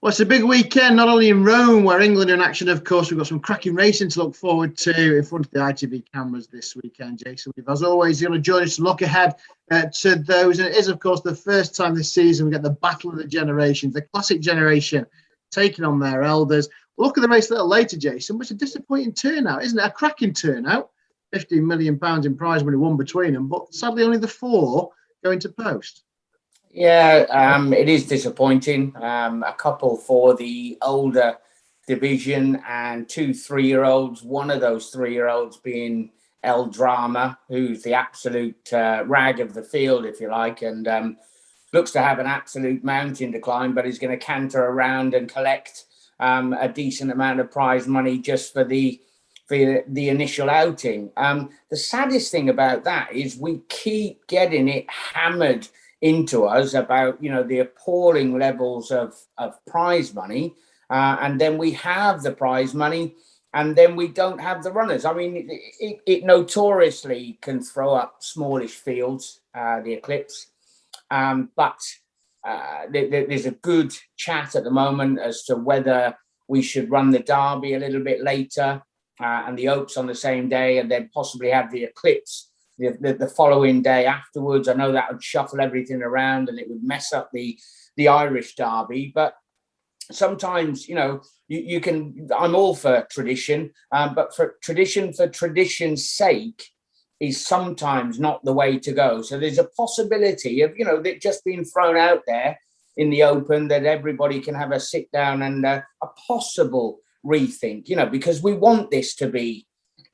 Well, it's a big weekend, not only in Rome, where England are in action, of course. We've got some cracking racing to look forward to in front of the ITV cameras this weekend, Jason Weaver. As always, you're going to join us to look ahead to those. And it is, of course, the first time this season we get the battle of the generations, the classic generation taking on their elders. We'll look at the race a little later, Jason, but it's a disappointing turnout, isn't it? A cracking turnout. £15 million in prize money won between them, but sadly only the four going to post. Yeah, it is disappointing. A couple for the older division and 2 3-year-olds. One of those 3-year-olds being El Drama, who's the absolute rag of the field, if you like, and looks to have an absolute mountain to climb, but is going to canter around and collect a decent amount of prize money just for the initial outing. The saddest thing about that is we keep getting it hammered into us about, the appalling levels of prize money. And then we have the prize money and then we don't have the runners. I mean, it notoriously can throw up smallish fields, the Eclipse. But there's a good chat at the moment as to whether we should run the Derby a little bit later and the Oaks on the same day, and then possibly have the Eclipse the following day afterwards. I know that would shuffle everything around and it would mess up the Irish Derby. But sometimes, you can. I'm all for tradition, but for tradition's sake is sometimes not the way to go. So there's a possibility of, that just being thrown out there in the open, that everybody can have a sit down and a possible rethink, because we want this to be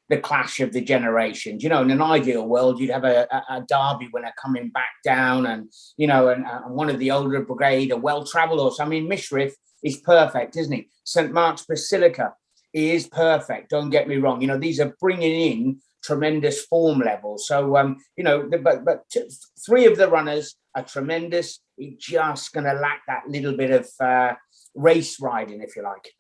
the clash of the generations. In an ideal world, you'd have a Derby winner coming back down and one of the older brigade, a well-travelled horse. I mean, Mishrif is perfect, isn't he? St. Mark's Basilica is perfect. Don't get me wrong. These are bringing in tremendous form levels. So, but 3 of the runners are tremendous. It's just going to lack that little bit of race riding, if you like.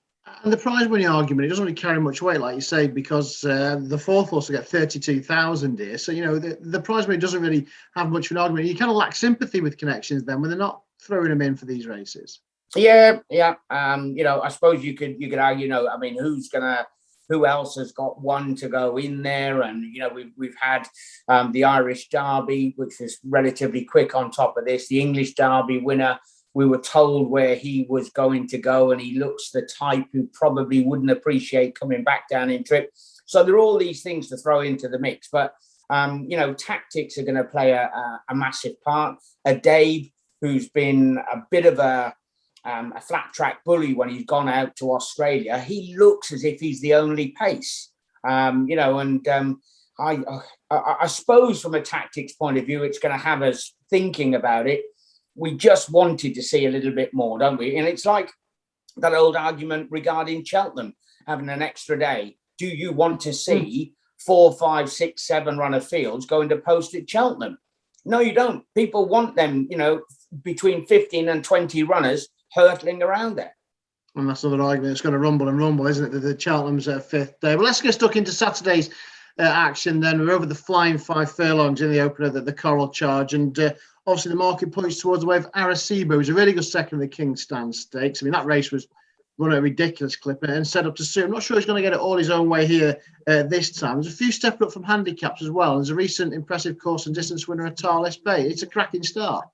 And the prize money argument, it doesn't really carry much weight, like you say, because the fourth horse will get 32,000 here. So, the prize money doesn't really have much of an argument. You kind of lack sympathy with connections then when they're not throwing them in for these races. Yeah. I suppose you could argue, who else has got one to go in there? And, we've had the Irish Derby, which was relatively quick on top of this. The English Derby winner, we were told where he was going to go, and he looks the type who probably wouldn't appreciate coming back down in trip. So there are all these things to throw into the mix. But, tactics are going to play a massive part. A Dave, who's been a bit of a flat track bully when he's gone out to Australia, he looks as if he's the only pace, I suppose from a tactics point of view, it's going to have us thinking about it. We just wanted to see a little bit more, don't we? And it's like that old argument regarding Cheltenham having an extra day. Do you want to see 4, 5, 6, 7 runner fields going to post at Cheltenham? No, you don't. People want them, between 15 and 20 runners hurtling around there. And that's another argument. It's going to rumble, isn't it? The Cheltenham's 5th day. Well, let's get stuck into Saturday's action then. We're over the flying 5 furlongs in the opener, the Coral Charge. And obviously the market points towards the way of Arecibo, who's a really good second in the King's Stand Stakes. I mean, that race was run at a ridiculous clip and set up to suit. I'm not sure he's going to get it all his own way here this time. There's a few stepping up from handicaps as well. There's a recent impressive course and distance winner at Tarlis Bay. It's a cracking start.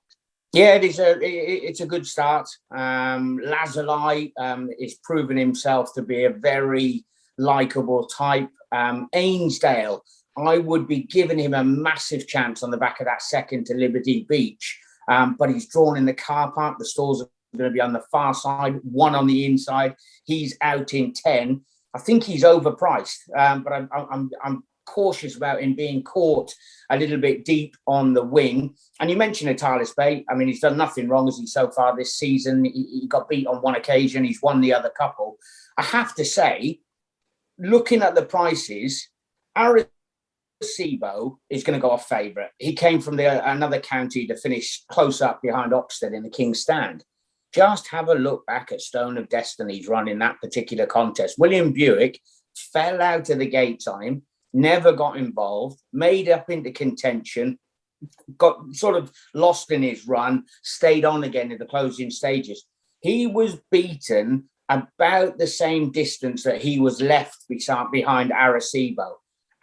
Yeah, it's a good start. Lazuli is proving himself to be a very likeable type. Ainsdale, I would be giving him a massive chance on the back of that second to Liberty Beach. But he's drawn in the car park. The stalls are going to be on the far side, 1 on the inside. He's out in 10. I think he's overpriced, but I'm cautious about him being caught a little bit deep on the wing. And you mentioned Natalis Bay. I mean, he's done nothing wrong as he so far this season. He got beat on one occasion. He's won the other couple. I have to say, looking at the prices, Arecibo is going to go off favourite. He came from another county to finish close up behind Oxted in the King's Stand. Just have a look back at Stone of Destiny's run in that particular contest. William Buick fell out of the gates on him, never got involved, made up into contention, got sort of lost in his run, stayed on again in the closing stages. he was beaten about the same distance that he was left behind Arecibo.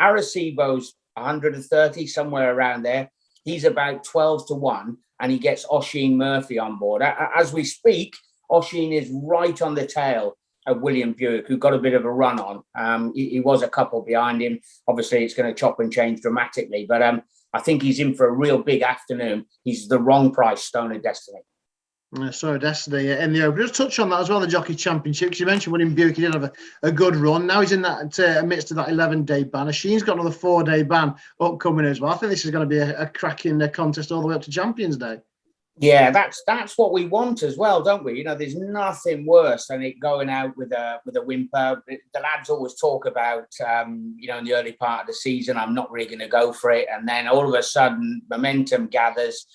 Arecibo's 130, somewhere around there. He's about 12-1, and he gets Oisin Murphy on board. As we speak, Oisin is right on the tail of William Buick, who got a bit of a run on. He was a couple behind him. Obviously, it's going to chop and change dramatically, but I think he's in for a real big afternoon. He's the wrong price, Stone of Destiny. So Destiny in the Open. Just touch on that as well, the Jockey Championship, because you mentioned William Buick, he did have a good run. Now he's in that amidst of that 11-day ban. Oisin's got another 4-day ban upcoming as well. I think this is going to be a cracking contest all the way up to Champions Day. Yeah, that's what we want as well, don't we? There's nothing worse than it going out with a whimper. The lads always talk about, in the early part of the season, I'm not really going to go for it. And then all of a sudden, momentum gathers.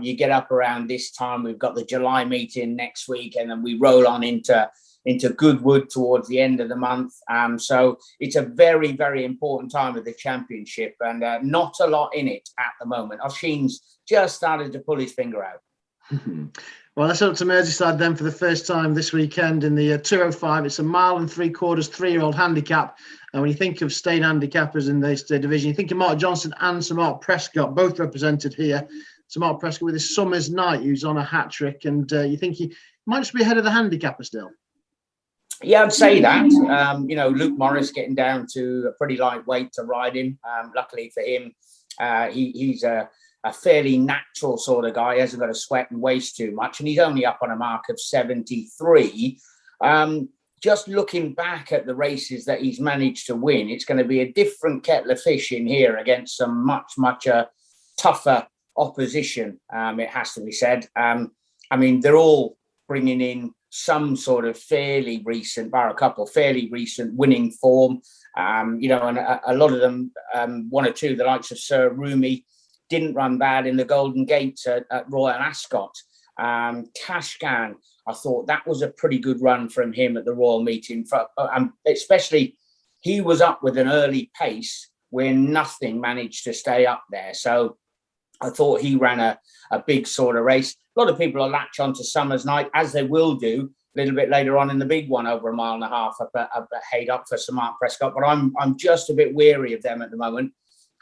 You get up around this time. We've got the July meeting next week, and then we roll on into Goodwood towards the end of the month. So it's a very, very important time of the championship, and not a lot in it at the moment. Oisin's just started to pull his finger out. Well, let's up to Merseyside then for the first time this weekend in the 205. It's a 1.75 miles, 3-year-old handicap. And when you think of staying handicappers in this division, you think of Mark Johnson and Sir Mark Prescott, both represented here. Sir Mark Prescott with his Summer's Night, who's on a hat-trick. And you think he might just be ahead of the handicapper still. Yeah, I'd say that. Luke Morris getting down to a pretty lightweight to ride him. Luckily for him, he's a fairly natural sort of guy. He hasn't got to sweat and waste too much. And he's only up on a mark of 73. Just looking back at the races that he's managed to win, it's going to be a different kettle of fish in here against some much tougher opposition, it has to be said. They're all bringing in some sort of fairly recent, bar a couple, fairly recent winning form. And a lot of them, one or two, the likes of Sir Rumi, didn't run bad in the Golden Gate at Royal Ascot. Tashkan, I thought that was a pretty good run from him at the Royal Meeting. Especially, he was up with an early pace where nothing managed to stay up there. So I thought he ran a big sort of race. A lot of people will latch on to Summer's Night, as they will do a little bit later on in the big one over 1.5 miles up at Haydock for Sir Mark Prescott. But I'm just a bit weary of them at the moment.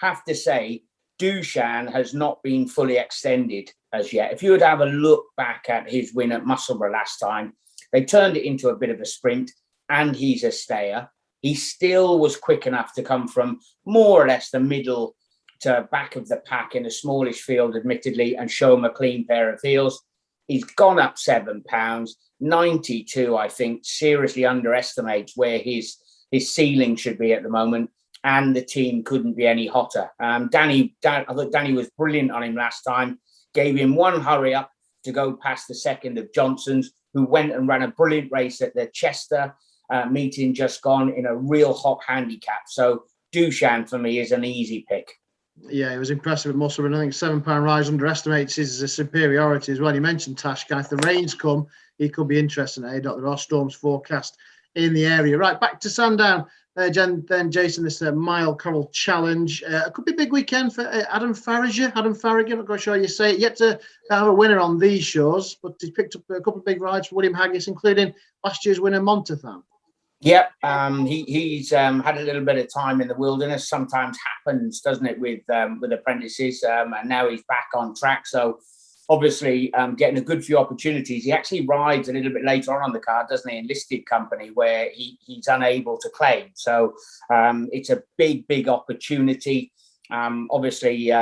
Have to say, Dushan has not been fully extended as yet. If you would have a look back at his win at Musselburgh last time, they turned it into a bit of a sprint, and he's a stayer. He still was quick enough to come from more or less the middle to back of the pack in a smallish field, admittedly, and show him a clean pair of heels. He's gone up £7, 92, I think, seriously underestimates where his ceiling should be at the moment. And the team couldn't be any hotter. I thought Danny was brilliant on him last time. Gave him one hurry up to go past the second of Johnson's, who went and ran a brilliant race at the Chester meeting just gone in a real hot handicap. So Dushan for me is an easy pick. Yeah, he was impressive at Musselburgh. And I think £7 rise underestimates his superiority as well. You mentioned Tashkan. If the rains come, he could be interesting at Haydock. There are storms forecast in the area. Right, back to Sandown. Then Jason, this Mile Coral Challenge. It could be a big weekend for Adam Farragher. I'm not quite sure how you say it. Yet to have a winner on these shows, but he's picked up a couple of big rides for William Haggis, including last year's winner Montathan. Yep, he's had a little bit of time in the wilderness. Sometimes happens, doesn't it, with apprentices? And now he's back on track. So obviously getting a good few opportunities. He actually rides a little bit later on the card, doesn't he, in listed company where he's unable to claim. So it's a big opportunity. Obviously,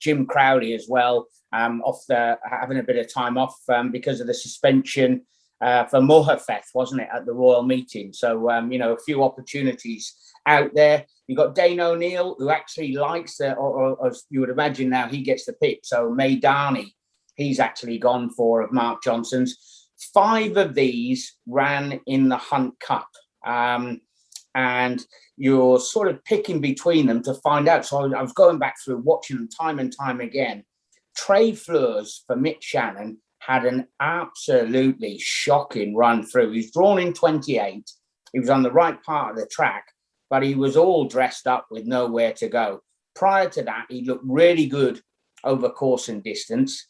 Jim Crowley as well, having a bit of time off because of the suspension for Mohafeth, wasn't it, at the Royal Meeting? So, a few opportunities out there. You've got Dane O'Neill, who actually likes or as you would imagine now, he gets the pick. So Maidani, he's actually gone for of Mark Johnson's. 5 of these ran in the Hunt Cup. And you're sort of picking between them to find out. So I was going back through, watching them time and time again. Trey Fleurs for Mick Shannon had an absolutely shocking run through. He's drawn in 28. He was on the right part of the track, but he was all dressed up with nowhere to go. Prior to that, he looked really good over course and distance.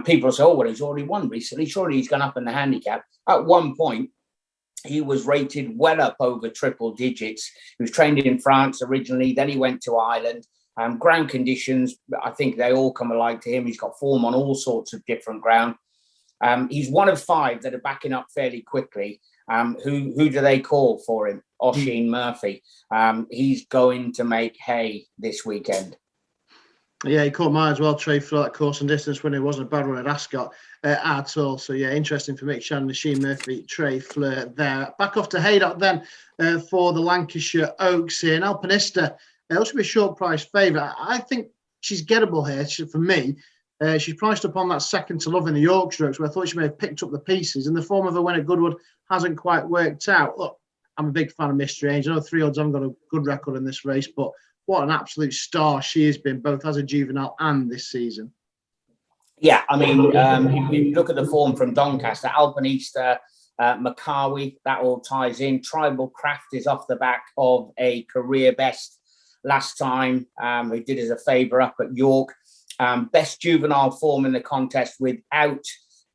People say, oh, well, he's already won recently. Surely he's gone up in the handicap. At one point, he was rated well up over triple digits. He was trained in France originally. Then he went to Ireland. Ground conditions, I think they all come alike to him. He's got form on all sorts of different ground. He's one of 5 that are backing up fairly quickly. Who do they call for him? Oisin Murphy. He's going to make hay this weekend. Yeah, he caught my as well, Trey, for that course and distance when it wasn't a bad one at Ascot at all. So, yeah, interesting for Mick Shannon, Oisin Murphy, Trey Fleur there. Back off to Haydock then for the Lancashire Oaks here. And Alpinista, also be a short price favourite. I think she's gettable here for me. She's priced upon that second to love in the Yorkshire Oaks, where I thought she may have picked up the pieces. And the form of her win at Goodwood hasn't quite worked out. Look, I'm a big fan of Mystery Angel. I know 3 odds haven't got a good record in this race, but what an absolute star she has been, both as a juvenile and this season. Yeah, I mean, if you look at the form from Doncaster, Alpinista, Maccawi, that all ties in. Tribal Craft is off the back of a career best last time. He did us a favour up at York. Best juvenile form in the contest without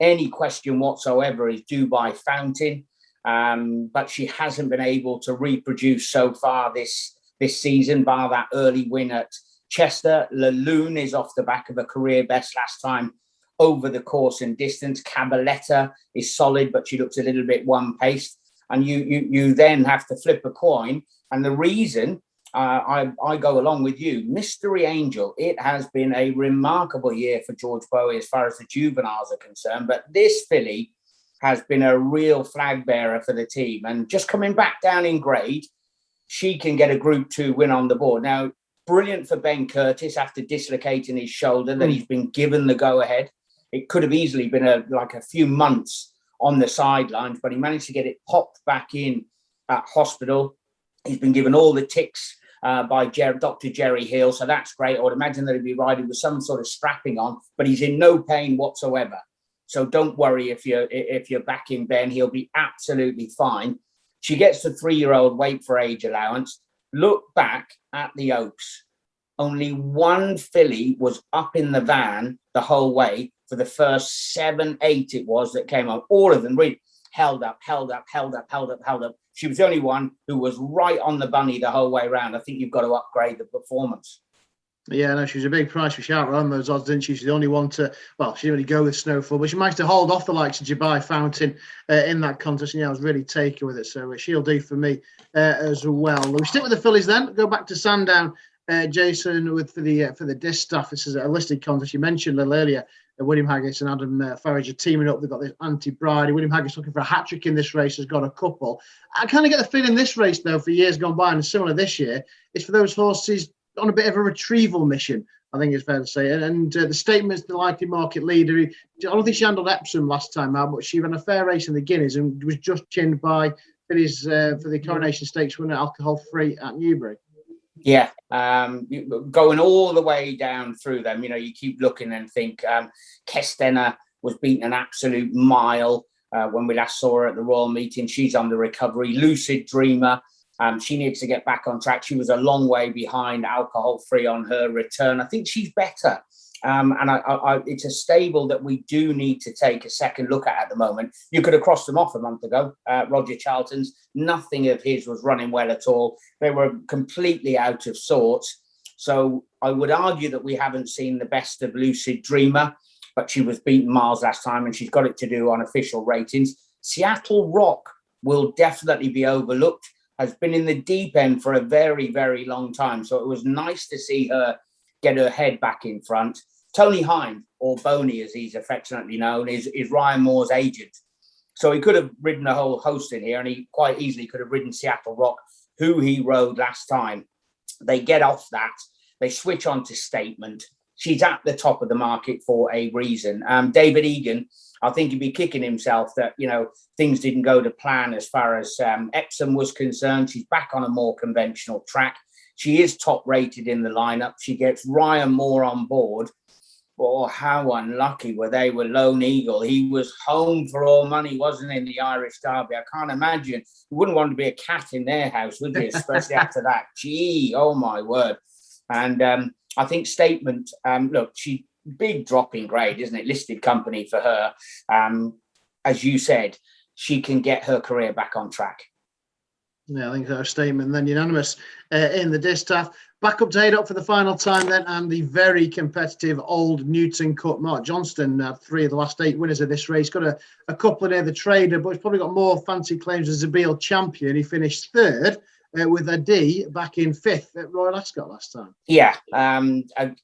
any question whatsoever is Dubai Fountain. But she hasn't been able to reproduce so far this season, bar that early win at Chester. Laloon is off the back of a career best last time over the course and distance. Cabaletta is solid, but she looks a little bit one-paced. And you then have to flip a coin. And the reason I go along with you, Mystery Angel, it has been a remarkable year for George Bowie as far as the juveniles are concerned. But this filly has been a real flag bearer for the team. And just coming back down in grade, she can get a Group 2 win on the board. Now, brilliant for Ben Curtis after dislocating his shoulder that he's been given the go-ahead. It could have easily been a few months on the sidelines, but he managed to get it popped back in at hospital. He's been given all the ticks by Dr. Jerry Hill, so that's great. I would imagine that he'd be riding with some sort of strapping on, but he's in no pain whatsoever. So don't worry if you're backing Ben, he'll be absolutely fine. She gets the 3-year-old weight for age allowance. Look back at the Oaks. Only one filly was up in the van the whole way for the first 7, 8 it was that came up. All of them really held up. She was the only one who was right on the bunny the whole way around. I think you've got to upgrade the performance. Yeah, no, she was a big price for shout on those odds, didn't she? She's the only one to, well, she didn't really go with Snowfall, but she managed to hold off the likes of Dubai Fountain in that contest. And yeah, I was really taken with it. So she'll do for me as well. We stick with the fillies then, go back to Sandown, Jason, for the distaff. This is a listed contest. You mentioned a little earlier, William Haggis and Adam Farage are teaming up. They've got this anti-bride. William Haggis looking for a hat-trick in this race, has got a couple. I kind of get the feeling this race, though, for years gone by, and similar this year, is for those horses on a bit of a retrieval mission, I think it's fair to say. And the statement's the likely market leader. I don't think she handled Epsom last time out, but she ran a fair race in the Guineas and was just chinned by fillies for the Coronation Stakes winner, alcohol-free at Newbury. Yeah, going all the way down through them, you keep looking and think Kestenna was beaten an absolute mile when we last saw her at the Royal Meeting. She's on the recovery. Lucid Dreamer, she needs to get back on track. She was a long way behind Alcohol Free on her return. I think she's better. And it's a stable that we do need to take a second look at the moment. You could have crossed them off a month ago. Roger Charlton's, nothing of his was running well at all. They were completely out of sorts. So I would argue that we haven't seen the best of Lucid Dreamer, but she was beaten miles last time and she's got it to do on official ratings. Seattle Rock will definitely be overlooked, has been in the deep end for a very, very long time. So it was nice to see her get her head back in front. Tony Hind, or Boney as he's affectionately known, is Ryan Moore's agent. So he could have ridden a whole host in here, and he quite easily could have ridden Seattle Rock, who he rode last time. They get off that. They switch on to Statement. She's at the top of the market for a reason. David Egan, I think he'd be kicking himself that, things didn't go to plan as far as Epsom was concerned. She's back on a more conventional track. She is top rated in the lineup. She gets Ryan Moore on board. Oh, how unlucky were they with Lone Eagle. He was home for all money, wasn't he, in the Irish Derby? I can't imagine. You wouldn't want to be a cat in their house, would you? Especially after that. Gee, oh my word. And I think Statement, look, she big drop in grade, isn't it? Listed company for her. As you said, she can get her career back on track. Yeah, I think that's a statement then unanimous in the distaff. Back up to Haydock for the final time then, and the very competitive Old Newton Cup. Mark Johnston had 3 of the last 8 winners of this race. Got a couple near the Trader, but he's probably got more fancy claims as Zabeel champion. He finished 3rd with a D back in 5th at Royal Ascot last time. Yeah,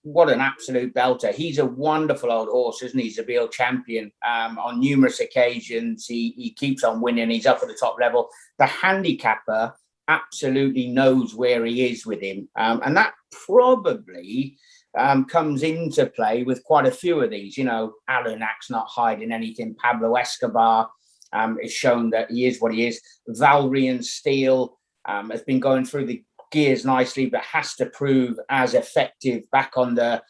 what an absolute belter. He's a wonderful old horse, isn't he? Zabeel champion. On numerous occasions, he keeps on winning. He's up at the top level. The handicapper absolutely knows where he is with him. And that probably comes into play with quite a few of these. You know, Alunac's not hiding anything. Pablo Escobar is shown that he is what he is. Valerian Steel has been going through the gears nicely, but has to prove as effective back on the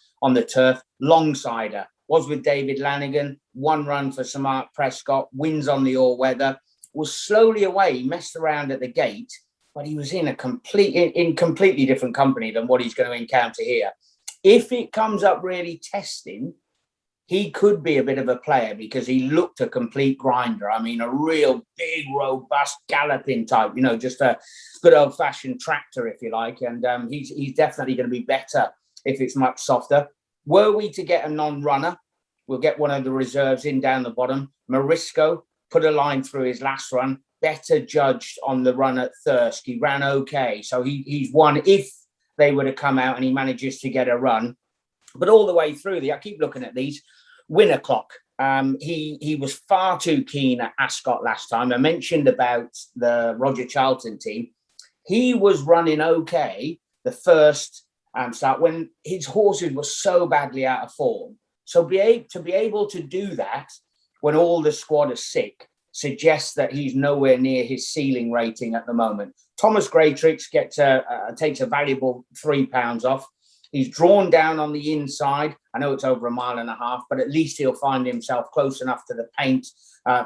turf. Longsider was with David Lanigan, 1 run for Sir Mark Prescott, wins on the all-weather, was slowly away, messed around at the gate, but he was in completely different company than what he's going to encounter here. If it comes up really testing, he could be a bit of a player because he looked a complete grinder. I mean, a real big, robust, galloping type, you know, just a good old-fashioned tractor, if you like. And he's definitely going to be better if it's much softer. Were we to get a non-runner, we'll get one of the reserves in down the bottom. Morisco put a line through his last run, better judged on the run at Thirsk. He ran okay. So he's won if they were to come out and he manages to get a run. But all the way through, I keep looking at these. Winner Clock. He was far too keen at Ascot last time. I mentioned about the Roger Charlton team. He was running okay the first start when his horses were so badly out of form. So to be able to do that when all the squad are sick suggests that he's nowhere near his ceiling rating at the moment. Thomas Greatrix takes a valuable £3 off. He's drawn down on the inside. I know it's over 1.5 miles, but at least he'll find himself close enough to the paint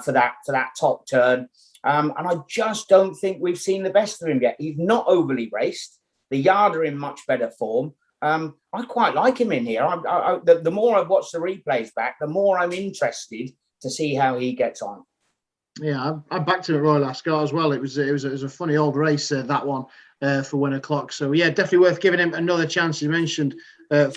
for that top turn. And I just don't think we've seen the best of him yet. He's not overly raced. The yard are in much better form. I quite like him in here. The more I've watched the replays back, the more I'm interested to see how he gets on. Yeah, I backed him at Royal Ascot as well. It was a funny old race, that one, for Winner Clock. So, yeah, definitely worth giving him another chance, you mentioned,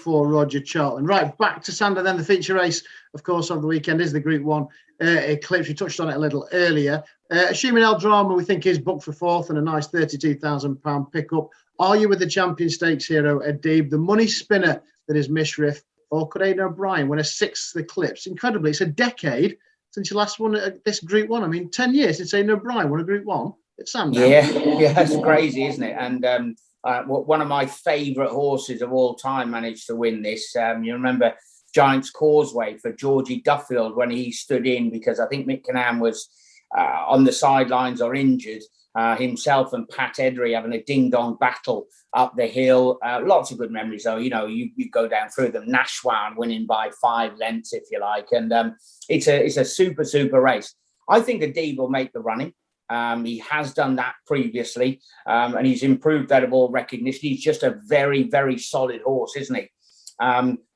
for Roger Charlton. Right, back to Sandown then. The feature race, of course, of the weekend is the Group 1 Eclipse. We touched on it a little earlier. Assuming El Drama, we think, is booked for 4th and a nice £32,000 pickup. Are you with the Champion Stakes hero, Adib, the money spinner that is Mishriff, or could Aidan O'Brien win a 6th Eclipse? Incredibly, it's a decade since you last won this Group 1. I mean, 10 years since Aidan O'Brien won a Group 1 at Sandown. Yeah, that's crazy, isn't it? And one of my favourite horses of all time managed to win this. You remember Giant's Causeway for Georgie Duffield when he stood in because I think Mick Canham was on the sidelines or injured. Himself and Pat Edry having a ding-dong battle up the hill. Lots of good memories, though. You know, you go down through them. Nashwan winning by 5 lengths, if you like. And it's a super, super race. I think Adib will make the running. He has done that previously, and he's improved that of all recognition. He's just a very, very solid horse, isn't he?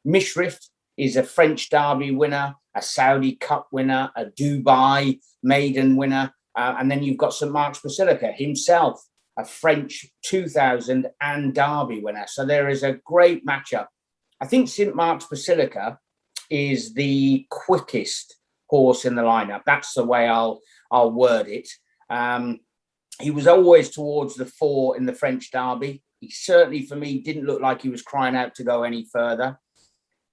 Mishriff is a French Derby winner, a Saudi Cup winner, a Dubai maiden winner. And then you've got St Mark's Basilica himself, a French 2000 and Derby winner. So there is a great matchup. I think St Mark's Basilica is the quickest horse in the lineup. That's the way I'll word it. He was always towards the 4 in the French Derby. He certainly, for me, didn't look like he was crying out to go any further.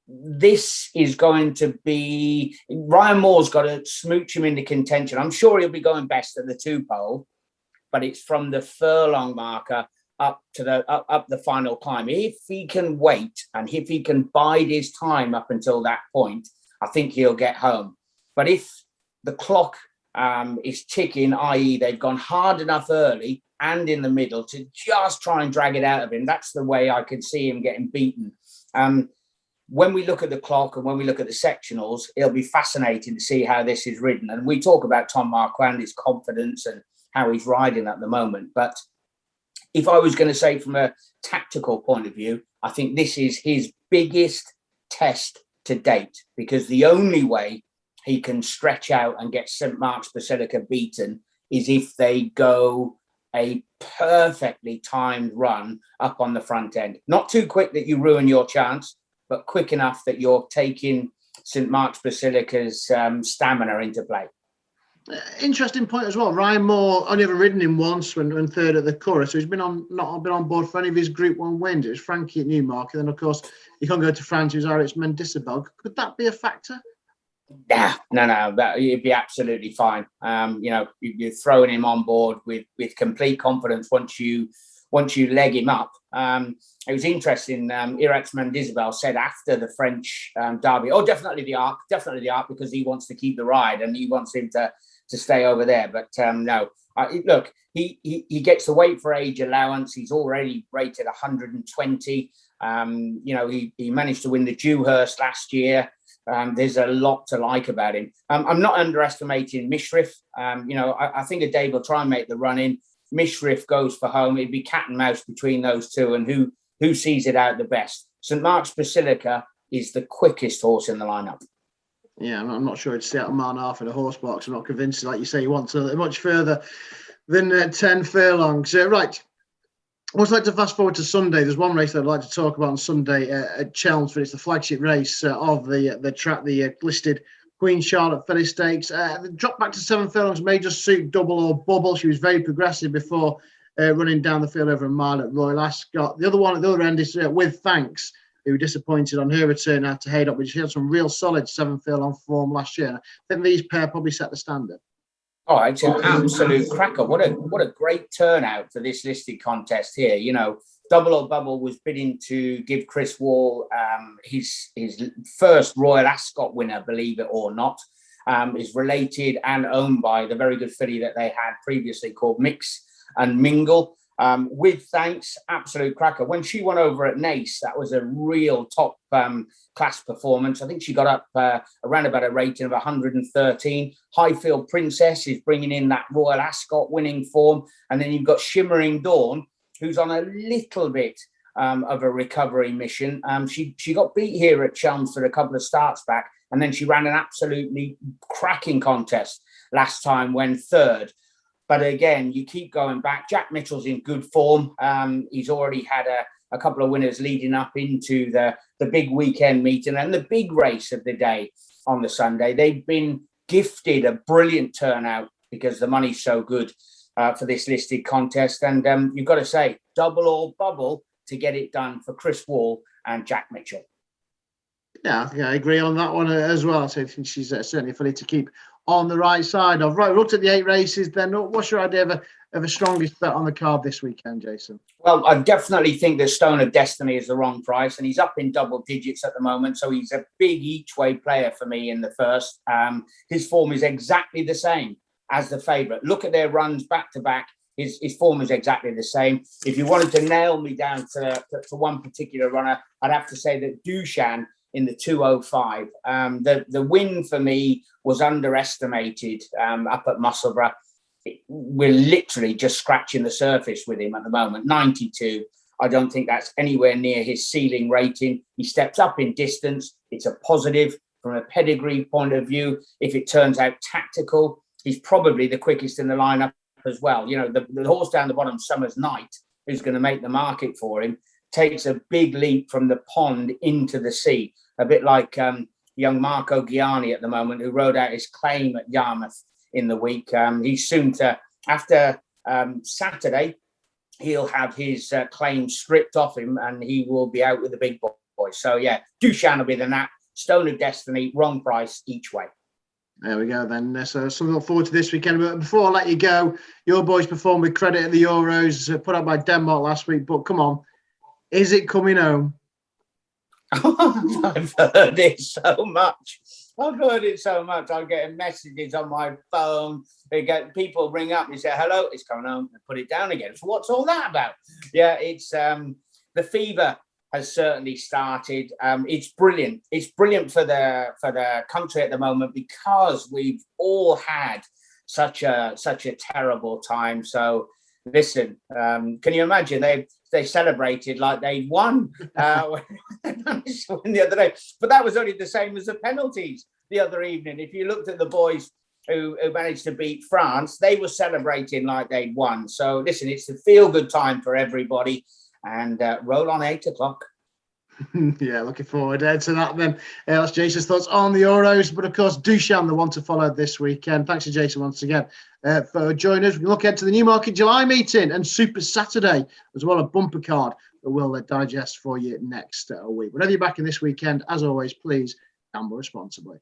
This is going to be Ryan Moore's got to smooch him into contention. I'm sure he'll be going best at the 2 pole, but it's from the furlong marker up to up the final climb. If he can wait and if he can bide his time up until that point, I think he'll get home. But if the clock is ticking, i.e. they've gone hard enough early and in the middle to just try and drag it out of him, that's the way I could see him getting beaten. When we look at the clock and when we look at the sectionals, it'll be fascinating to see how this is ridden. And we talk about Tom Marquand, his confidence and how he's riding at the moment. But if I was going to say from a tactical point of view, I think this is his biggest test to date, because the only way he can stretch out and get St Mark's Basilica beaten is if they go a perfectly timed run up on the front end. Not too quick that you ruin your chance, but quick enough that you're taking St Mark's Basilica's stamina into play. Interesting point as well. Ryan Moore only ever ridden him once when third at the Curragh, so he's not been on board for any of his Group 1 wins. It was Frankie at Newmarket, and then of course you can't go to France. It was Alex Mendicibel. Could that be a factor? No, it'd be absolutely fine. You're throwing him on board with complete confidence once you leg him up. It was interesting. Irax Mendicibel said after the French derby, definitely the Arc, because he wants to keep the ride and he wants him to stay over there. But no, look, he gets the weight for age allowance. He's already rated 120. He managed to win the Dewhurst last year. There's a lot to like about him. I'm not underestimating Mishrif. I think Adabe will try and make the run in. Mishrif goes for home. It'd be cat and mouse between those two, and who sees it out the best. St Mark's Basilica is the quickest horse in the lineup. Yeah, I'm not sure it's set a man half in a horse box. I'm not convinced. Like you say, he wants a much further than 10 furlongs. Right. I would like to fast forward to Sunday. There's one race that I'd like to talk about on Sunday at Chelmsford. It's the flagship race of the track, the listed Queen Charlotte Filly Stakes. The drop back to 7 furlongs may just suit Double or Bubble. She was very progressive before running down the field over a mile at Royal Ascot. The other one at the other end is With Thanks, who disappointed on her return after Haydock, but she had some real solid 7 furlong form last year. I think these pair probably set the standard. Oh, it's an absolute cracker. What a great turnout for this listed contest here. Double or Bubble was bidding to give Chris Wall his first Royal Ascot winner, believe it or not. Is related and owned by the very good filly that they had previously called Mix and Mingle. With Thanks, absolute cracker. When she won over at Nace, that was a real top class performance. I think she got up around about a rating of 113. Highfield Princess is bringing in that Royal Ascot winning form. And then you've got Shimmering Dawn, who's on a little bit of a recovery mission. She got beat here at Chelmsford a couple of starts back, and then she ran an absolutely cracking contest last time when third. But again, you keep going back. Jack Mitchell's in good form. He's already had a couple of winners leading up into the big weekend meeting and the big race of the day on the Sunday. They've been gifted a brilliant turnout because the money's so good for this listed contest. And you've got to say, Double or Bubble to get it done for Chris Wall and Jack Mitchell. Yeah, I agree on that one as well. So I think she's certainly a filly to keep on the right side of. Right, we looked at the 8 races then. What's your idea of a strongest bet on the card this weekend, Jason? Well, I definitely think that Stone of Destiny is the wrong price, and he's up in double digits at the moment, so he's a big each-way player for me in the first. His form is exactly the same as the favourite. Look at their runs back-to-back. His form is exactly the same. If you wanted to nail me down to one particular runner, I'd have to say that Dushan in the 205. The win for me was underestimated up at Musselburgh. We're literally just scratching the surface with him at the moment. 92. I don't think that's anywhere near his ceiling rating. He steps up in distance. It's a positive from a pedigree point of view. If it turns out tactical, he's probably the quickest in the lineup as well. The horse down the bottom, Summer's Night, who's going to make the market for him, takes a big leap from the pond into the sea. A bit like young Marco Gianni at the moment, who rode out his claim at Yarmouth in the week. He's soon to, after Saturday, he'll have his claim stripped off him and he will be out with the big boys. So, yeah, Dushan will be the nap. Stone of Destiny, wrong price each way. There we go then. So something to look forward to this weekend. But before I let you go, your boys performed with credit at the Euros, put up by Denmark last week. But come on, is it coming home? I've heard it so much. I'm getting messages on my phone. People ring up and say, hello, it's coming home, and put it down again. So what's all that about? Yeah, it's the fever has certainly started. It's brilliant. It's brilliant for the country at the moment because we've all had such a terrible time. So listen, can you imagine? They celebrated like they'd won when they managed to win the other day. But that was only the same as the penalties the other evening. If you looked at the boys who managed to beat France, they were celebrating like they'd won. So listen, it's a feel-good time for everybody, and roll on 8 o'clock. Yeah, looking forward to that then. That's Jason's thoughts on the Euros, but of course Duchamp, the one to follow this weekend. Thanks to Jason once again for joining us. We look ahead to the Newmarket July meeting and Super Saturday, as well as a bumper card that we'll digest for you next week. Whenever you're back in this weekend, as always, please gamble responsibly.